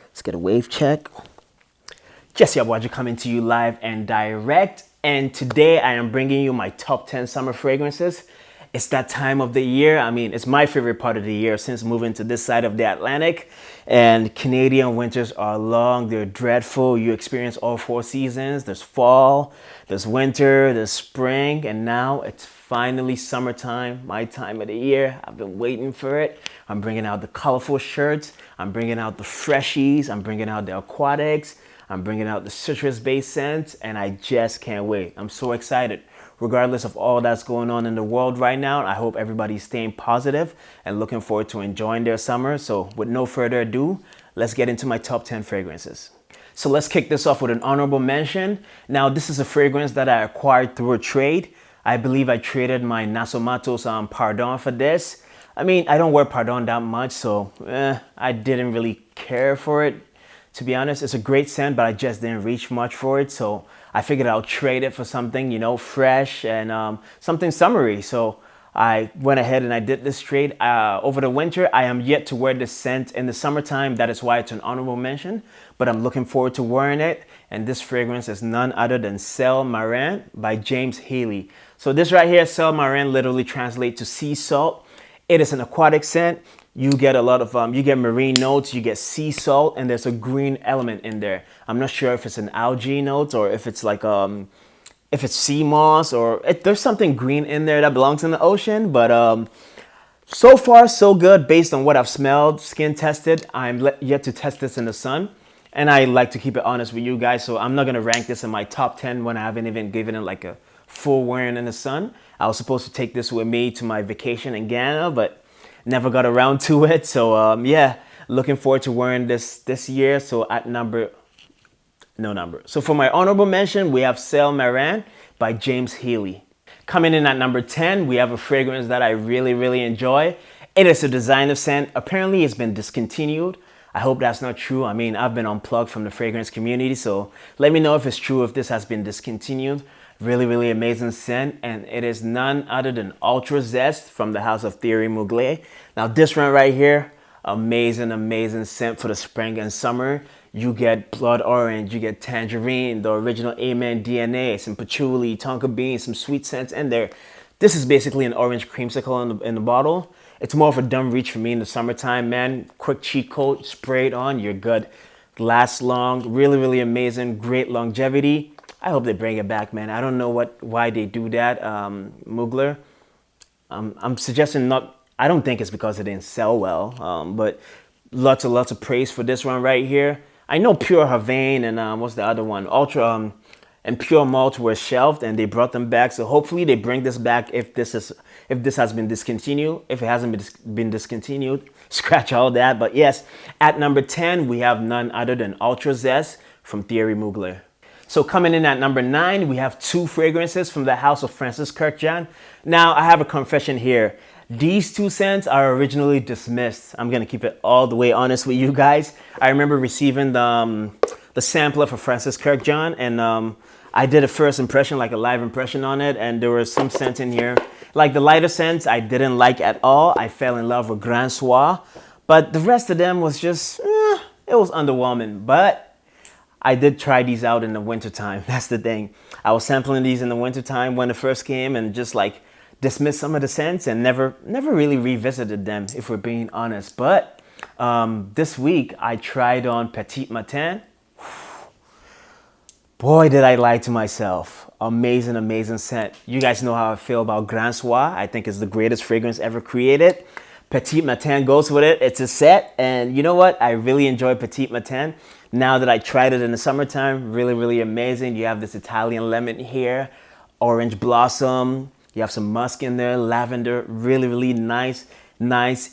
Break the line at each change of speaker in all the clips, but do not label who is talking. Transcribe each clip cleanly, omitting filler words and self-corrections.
Let's get a wave check. Jesse Abuaji coming to you live and direct. And today I am bringing you my top 10 summer fragrances. It's that time of the year. I mean, it's my favorite part of the year since moving to this side of the Atlantic. And Canadian winters are long, they're dreadful. You experience all four seasons. There's fall, there's winter, there's spring, and now it's finally summertime, my time of the year. I've been waiting for it. I'm bringing out the colorful shirts. I'm bringing out the freshies. I'm bringing out the aquatics. I'm bringing out the citrus-based scents, and I just can't wait. I'm so excited. Regardless of all that's going on in the world right now, I hope everybody's staying positive and looking forward to enjoying their summer. So with no further ado, let's get into my top 10 fragrances. So let's kick this off with an honorable mention. Now, this is a fragrance that I acquired through a trade. I believe I traded my Nasomatos Pardon for this. I mean, I don't wear Pardon that much, so I didn't really care for it. To be honest, it's a great scent, but I just didn't reach much for it. So I figured I'll trade it for something, you know, fresh and something summery. So I went ahead and I did this trade. Over the winter, I am yet to wear this scent in the summertime. That is why it's an honorable mention, but I'm looking forward to wearing it. And this fragrance is none other than Sel Marin by James Haley. So this right here, Sel Marin, literally translates to sea salt. It is an aquatic scent. You get a lot of, you get marine notes, you get sea salt, and there's a green element in there. I'm not sure if it's an algae note or if it's like, if it's sea moss or there's something green in there that belongs in the ocean. But so far, so good based on what I've smelled, skin tested. I'm yet to test this in the sun. And I like to keep it honest with you guys. So I'm not going to rank this in my top 10 when I haven't even given it like a full wearing in the sun. I was supposed to take this with me to my vacation in Ghana, but never got around to it. So yeah, looking forward to wearing this year. So at So for my honorable mention, we have Sel Marin by James Haley. Coming in at number 10, we have a fragrance that I really, really enjoy. It is a designer scent. Apparently it's been discontinued. I hope that's not true. I mean, I've been unplugged from the fragrance community, so let me know if it's true, if this has been discontinued. Really, really amazing scent, and it is none other than Ultra Zest from the house of Thierry Mugler. Now this one right here, amazing, amazing scent for the spring and summer. You get blood orange, you get tangerine, the original Amen DNA, some patchouli, tonka bean, some sweet scents in there. This is basically an orange creamsicle in the bottle. It's more of a dumb reach for me in the summertime, man. Quick cheat coat, spray it on, you're good. Lasts long, really, really amazing, great longevity. I hope they bring it back, man. I don't know why they do that, Mugler. I'm suggesting not. I don't think it's because it didn't sell well, but lots of praise for this one right here. I know Pure Havane and what's the other one? Ultra and Pure Malt were shelved and they brought them back. So hopefully they bring this back if this has been discontinued. If it hasn't been discontinued, scratch all that. But yes, at number 10 we have none other than Ultra Zest from Thierry Mugler. So coming in at number 9, we have two fragrances from the house of Francis Kurkdjian. Now, I have a confession here. These two scents are originally dismissed. I'm going to keep it all the way honest with you guys. I remember receiving the sampler for Francis Kurkdjian, and I did a first impression, like a live impression on it, and there was some scents in here. Like the lighter scents, I didn't like at all. I fell in love with Grand Soir, but the rest of them was just, it was underwhelming. But I did try these out in the wintertime. That's the thing. I was sampling these in the wintertime when it first came and just like dismissed some of the scents and never really revisited them, if we're being honest. But this week I tried on Petit Matin. Boy, did I lie to myself. Amazing, amazing scent. You guys know how I feel about Grand Soir. I think it's the greatest fragrance ever created. Petit Matin goes with it. It's a set. And you know what? I really enjoy Petit Matin. Now that I tried it in the summertime, really, really amazing. You have this Italian lemon here, orange blossom. You have some musk in there, lavender. Really, really nice,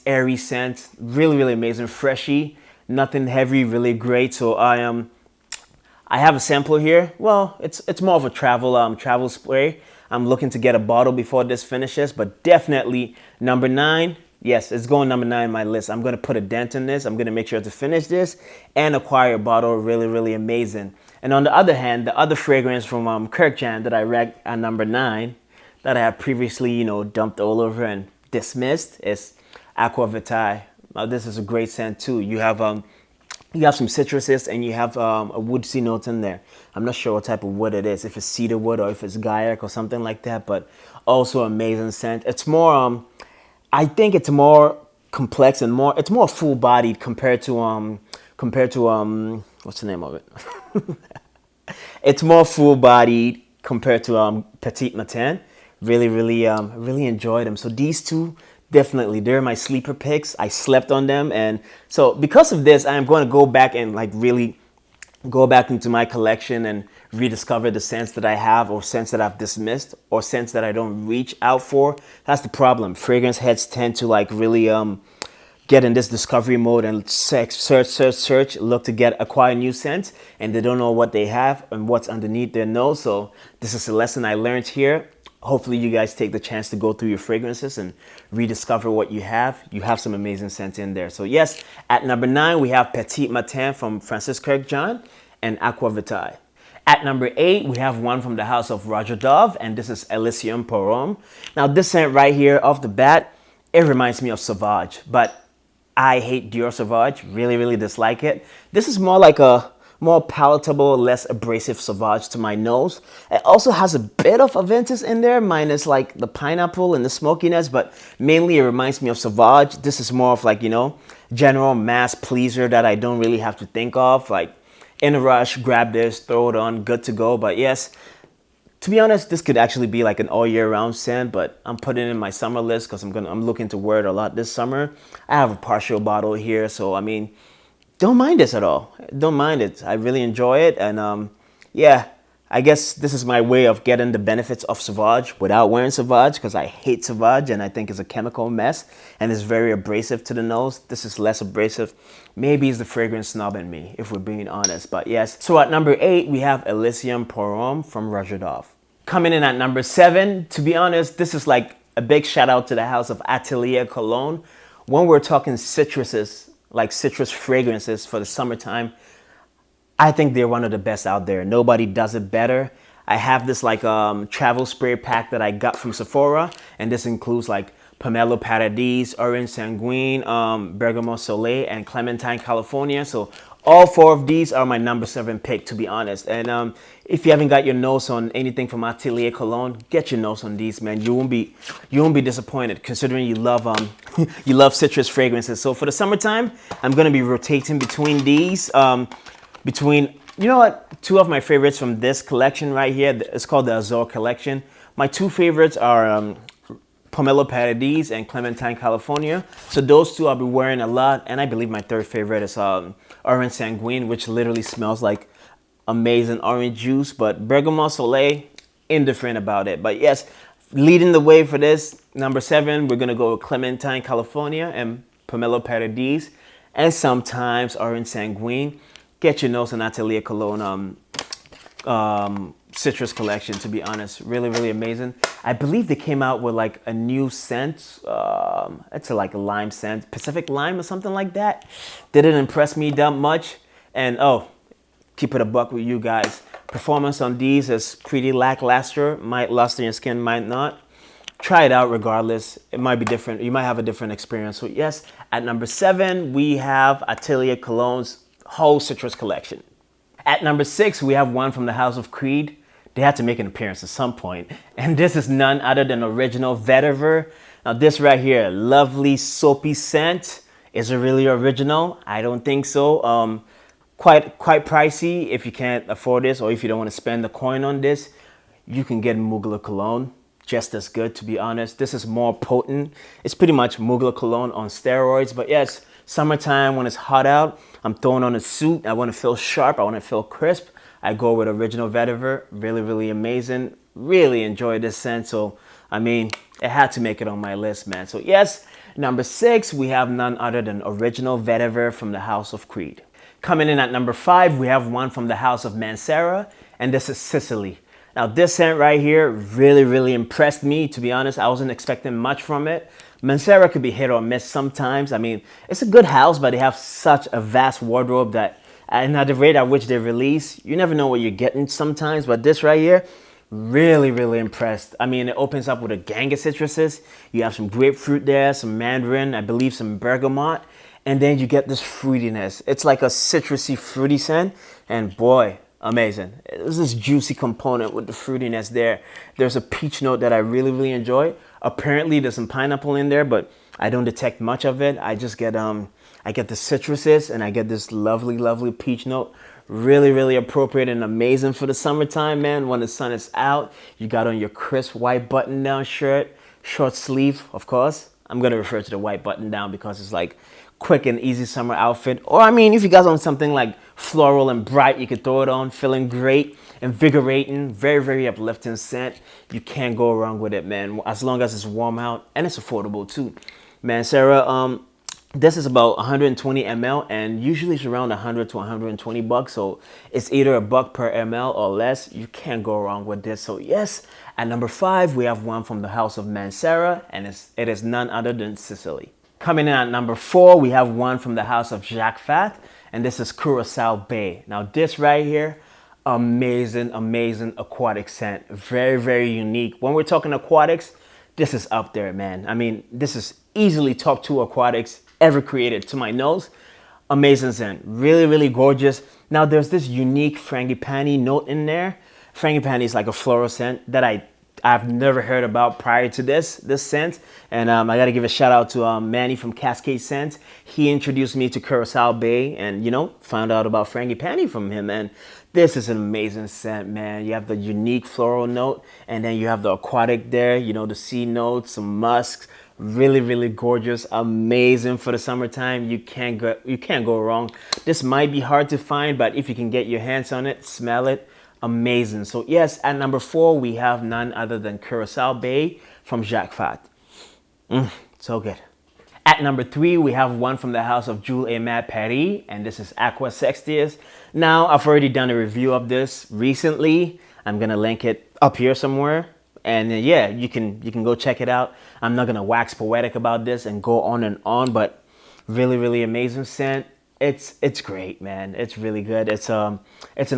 airy scent. Really, really amazing. Freshy, nothing heavy, really great. So I have a sampler here. Well, it's more of a travel spray. I'm looking to get a bottle before this finishes, but definitely number 9. Yes, it's going number 9 on my list. I'm going to put a dent in this. I'm going to make sure to finish this and acquire a bottle. Really, really amazing. And on the other hand, the other fragrance from Kurkdjian that I ranked at number 9 that I have previously, dumped all over and dismissed is Aqua Vitae. Now, this is a great scent too. You have you have some citruses and you have a woodsy note in there. I'm not sure what type of wood it is, if it's cedar wood or if it's gaiac or something like that, but also amazing scent. It's more, I think it's more complex and it's more full bodied compared to, what's the name of it? It's more full bodied compared to Petite Matin. Really enjoyed them. So these two, definitely, they're my sleeper picks. I slept on them, and so because of this, I am going to go back and like really go back into my collection and rediscover the scents that I have, or scents that I've dismissed, or scents that I don't reach out for. That's the problem. Fragrance heads tend to like really get in this discovery mode and search, look to acquire new scents, and they don't know what they have and what's underneath their nose. So this is a lesson I learned here. Hopefully you guys take the chance to go through your fragrances and rediscover what you have. You have some amazing scents in there. So yes, at number 9, we have Petite Matin from Francis Kirkjohn and Aqua Vitae. At number 8, we have one from the house of Roger Dove, and this is Elysium Porum. Now this scent right here off the bat, it reminds me of Sauvage, but I hate Dior Sauvage, really dislike it. This is more like a more palatable, less abrasive Sauvage to my nose. It also has a bit of Aventus in there, minus like the pineapple and the smokiness, but mainly it reminds me of Sauvage. This is more of like, general mass pleaser that I don't really have to think of. Like in a rush, grab this, throw it on, good to go. But yes, to be honest, this could actually be like an all year round scent, but I'm putting it in my summer list because I'm looking to wear it a lot this summer. I have a partial bottle here, so I mean, don't mind this at all. Don't mind it. I really enjoy it, and yeah, I guess this is my way of getting the benefits of Sauvage without wearing Sauvage, because I hate Sauvage and I think it's a chemical mess and it's very abrasive to the nose. This is less abrasive. Maybe it's the fragrance snob in me, if we're being honest, but yes. So at number 8, we have Elysium Porum from Roger Dove. Coming in at number 7, to be honest, this is like a big shout out to the house of Atelier Cologne. When we're talking citruses, like citrus fragrances for the summertime, I think they're one of the best out there. Nobody does it better. I have this like travel spray pack that I got from Sephora, and this includes like Pomelo Paradis, Orange Sanguine, Bergamot Soleil, and Clementine California. So all 4 of these are my number 7 pick, to be honest. And if you haven't got your nose on anything from Atelier Cologne, get your nose on these, man. You won't be disappointed, considering you love you love citrus fragrances. So for the summertime, I'm gonna be rotating between these. You know what? 2 of my favorites from this collection right here. It's called the Azure Collection. My 2 favorites are Pomelo Paradis and Clementine California. So those 2 I'll be wearing a lot. And I believe my 3rd favorite is Orange Sanguine, which literally smells like amazing orange juice. But Bergamot Soleil, indifferent about it. But yes, leading the way for this, number 7, we're gonna go with Clementine California and Pomelo Paradis, and sometimes Orange Sanguine. Get your nose on Atelier Cologne citrus collection, to be honest. Really amazing. I believe they came out with like a new scent. It's like a lime scent, Pacific Lime or something like that. Didn't impress me that much. And keep it a buck with you guys. Performance on these is pretty lackluster. Might luster your skin, might not. Try it out regardless. It might be different. You might have a different experience. So yes, at number 7, we have Atelier Cologne's whole citrus collection. At number 6, we have one from the house of Creed. They had to make an appearance at some point, and this is none other than original vetiver. Now this right here, lovely soapy scent. Is it really original? I don't think so. Quite pricey if you can't afford this, or if you don't want to spend the coin on this. You can get Mugler cologne, just as good, to be honest. This is more potent. It's pretty much Mugler cologne on steroids. But yes, summertime when it's hot out, I'm throwing on a suit. I want to feel sharp. I want to feel crisp. I go with original vetiver. Really amazing. Really enjoy this scent. So, I mean, it had to make it on my list, man. So yes, number 6, we have none other than original vetiver from the house of Creed. Coming in at number 5, we have one from the house of Mancera, and this is Sicily. Now this scent right here really impressed me, to be honest. I wasn't expecting much from it. Mancera could be hit or miss sometimes. I mean, it's a good house, but they have such a vast wardrobe that, and at the rate at which they release, you never know what you're getting sometimes. But this right here, really impressed. I mean, it opens up with a gang of citruses. You have some grapefruit there, some mandarin, I believe some bergamot. and then you get this fruitiness. It's like a citrusy fruity scent, and boy, amazing. There's this juicy component with the fruitiness there. There's a peach note that I really, really enjoy. Apparently there's some pineapple in there, but I don't detect much of it. I just get I get the citruses, and I get this lovely, lovely peach note. Really, really appropriate and amazing for the summertime, man. When the sun is out, you got on your crisp white button-down shirt, short sleeve, of course. I'm gonna refer to the white button-down because it's like quick and easy summer outfit. Or I mean, if you guys want something like floral and bright, you could throw it on, feeling great, invigorating, very, very uplifting scent. You can't go wrong with it, man. As long as it's warm out and it's affordable too. Man, Sarah, this is about 120 ml, and usually it's around 100 to 120 bucks. So it's either a buck per ml or less. You can't go wrong with this. So yes, at number 5, we have one from the house of Mancera, and it is none other than Sicily. Coming in at number 4, we have one from the house of Jacques Fat, and this is Curacao Bay. Now this right here, amazing, amazing aquatic scent. Very, very unique. When we're talking aquatics, this is up there, man. I mean, this is easily top 2 aquatics ever created to my nose. Amazing scent. Really, really gorgeous. Now there's this unique frangipani note in there. Frangipani is like a floral scent that I've never heard about prior to this scent. And I got to give a shout out to Manny from Cascade Scents. He introduced me to Curacao Bay, and, you know, found out about frangipani from him. And this is an amazing scent, man. You have the unique floral note, and then you have the aquatic there, you know, the sea notes, some musks. Really, really gorgeous, amazing for the summertime. You can't go wrong. This might be hard to find, but if you can get your hands on it, smell it, amazing. So yes, at number 4, we have none other than Curacao Bay from Jacques Fat. So good. At number 3, we have one from the house of Jules Aimé Paris, and this is Aqua Sextius. Now, I've already done a review of this recently. I'm gonna link it up here somewhere. And yeah, you can go check it out. I'm not gonna wax poetic about this and go on, but really, really amazing scent. It's great, man. It's really good. It's an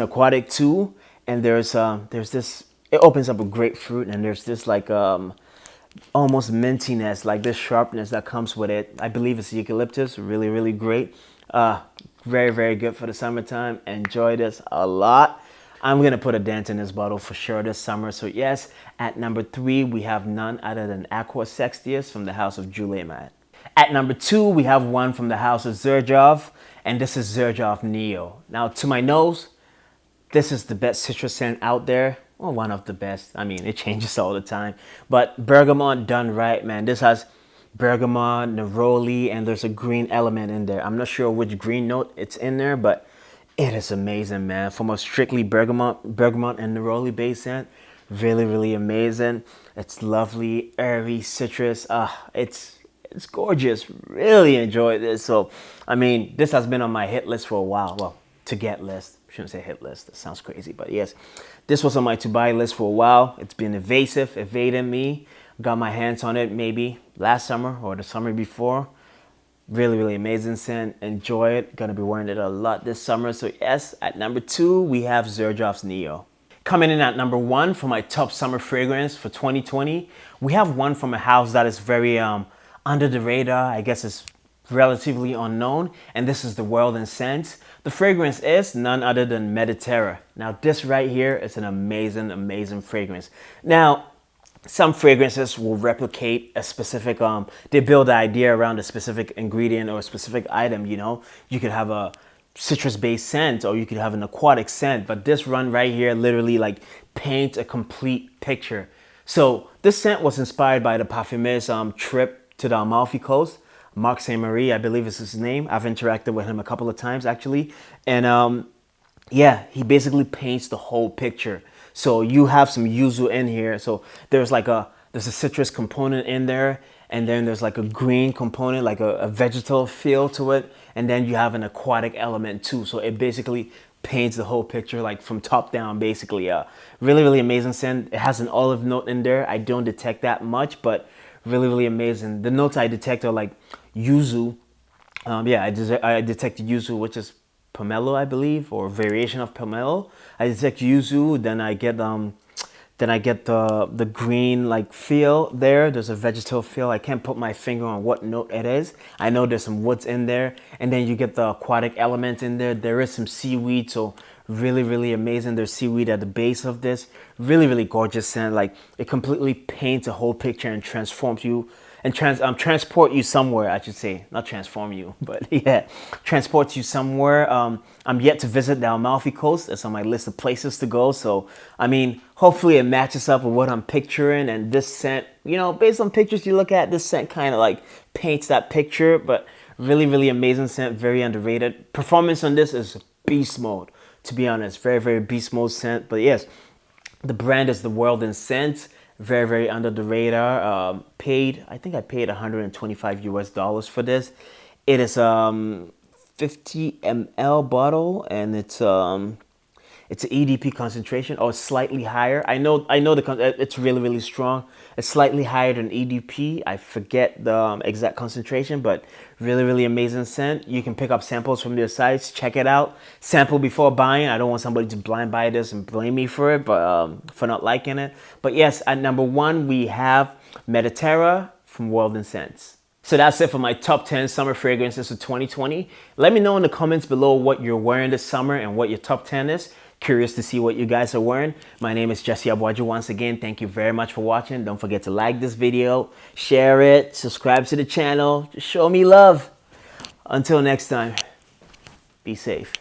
aquatic too, and there's this. It opens up with grapefruit, and there's this like almost mintiness, like this sharpness that comes with it. I believe it's eucalyptus. Really, really great. Very, very good for the summertime. Enjoy this a lot. I'm gonna put a dent in this bottle for sure this summer. So yes, at number 3, we have none other than Aqua Sextius from the house of Jules Aimé. At number 2, we have one from the house of Xerjoff, and this is Xerjoff Neo. Now, to my nose, this is the best citrus scent out there. Well, one of the best. I mean, it changes all the time. But bergamot done right, man. This has bergamot, neroli, and there's a green element in there. I'm not sure which green note it's in there, but it is amazing, man. From a strictly bergamot and neroli based scent, really, really amazing. It's lovely, airy, citrus. It's gorgeous. Really enjoy this. So, I mean, this has been on my hit list for a while. Well, to get list. I shouldn't say hit list. That sounds crazy, but yes, this was on my to buy list for a while. It's been evading me. Got my hands on it maybe last summer or the summer before. Really, really amazing scent. Enjoy it. Gonna be wearing it a lot this summer. So yes, at number 2, we have Xerjoff's Neo. Coming in at number 1 for my top summer fragrance for 2020, we have one from a house that is very under the radar. I guess it's relatively unknown, and this is the World in Scents. The fragrance is none other than Mediterra. Now this right here is an amazing, amazing fragrance. Now, some fragrances will replicate a specific, they build the idea around a specific ingredient or a specific item, you know. You could have a citrus-based scent or you could have an aquatic scent, but this run right here literally like paints a complete picture. So this scent was inspired by the Parfumier's trip to the Amalfi Coast. Marc Saint Marie, I believe is his name. I've interacted with him a couple of times actually. And yeah, he basically paints the whole picture. So you have some yuzu in here. So there's a citrus component in there, and then there's like a green component, like a vegetal feel to it, and then you have an aquatic element too. So it basically paints the whole picture like from top down, basically. Really, really amazing scent. It has an olive note in there. I don't detect that much, but really, really amazing. The notes I detect are like yuzu. Yeah, I detect yuzu, which is pomelo, I believe, or variation of pomelo. I detect yuzu, then I get Then I get the green like feel there. There's a vegetal feel. I can't put my finger on what note it is. I know there's some woods in there. And then you get the aquatic element in there. There is some seaweed, so really, really amazing. There's seaweed at the base of this. Really, really gorgeous scent. Like it completely paints a whole picture and transforms you and transport you somewhere, I should say. Not transform you, but yeah, transports you somewhere. I'm yet to visit the Amalfi Coast. It's on my list of places to go. So, I mean, hopefully it matches up with what I'm picturing. And this scent, you know, based on pictures you look at, this scent kind of like paints that picture. But really, really amazing scent, very underrated. Performance on this is beast mode, to be honest. Very, very beast mode scent. But yes, the brand is the World in Scent. Very, very under the radar. I think I paid 125 US dollars for this. It is 50 ml bottle, and it's an EDP concentration, or slightly higher. I know it's really, really strong. It's slightly higher than EDP. I forget the exact concentration, but really, really amazing scent. You can pick up samples from their sites. Check it out. Sample before buying. I don't want somebody to blind buy this and blame me for it, but for not liking it. But yes, at number 1 we have Mediterra from World in Scents. So that's it for my top 10 summer fragrances of 2020. Let me know in the comments below what you're wearing this summer and what your top 10 is. Curious to see what you guys are wearing. My name is Jesse Abuaju once again. Thank you very much for watching. Don't forget to like this video, share it, subscribe to the channel. Just show me love. Until next time, be safe.